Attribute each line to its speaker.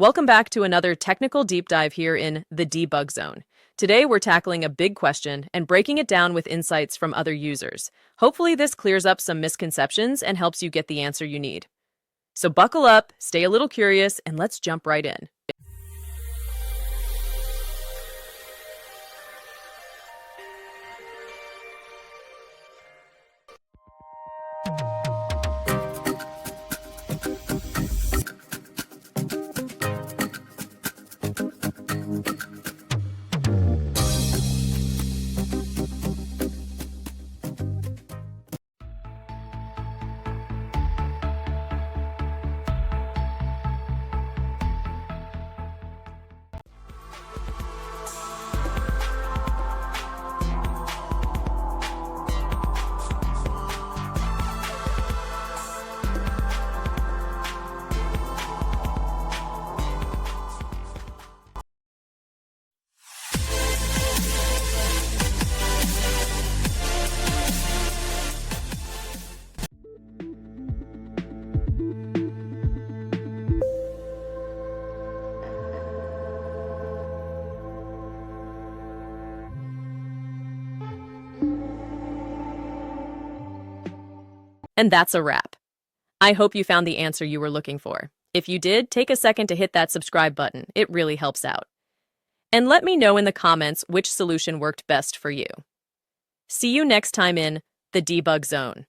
Speaker 1: Welcome back to another technical deep dive here in the debug zone. Today, we're tackling a big question and breaking it down with insights from other users. Hopefully, this clears up some misconceptions and helps you get the answer you need. So buckle up, stay a little curious, and let's jump right in. And that's a wrap. I hope you found the answer you were looking for. If you did, take a second to hit that subscribe button. It really helps out. And let me know in the comments which solution worked best for you. See you next time in the debug zone.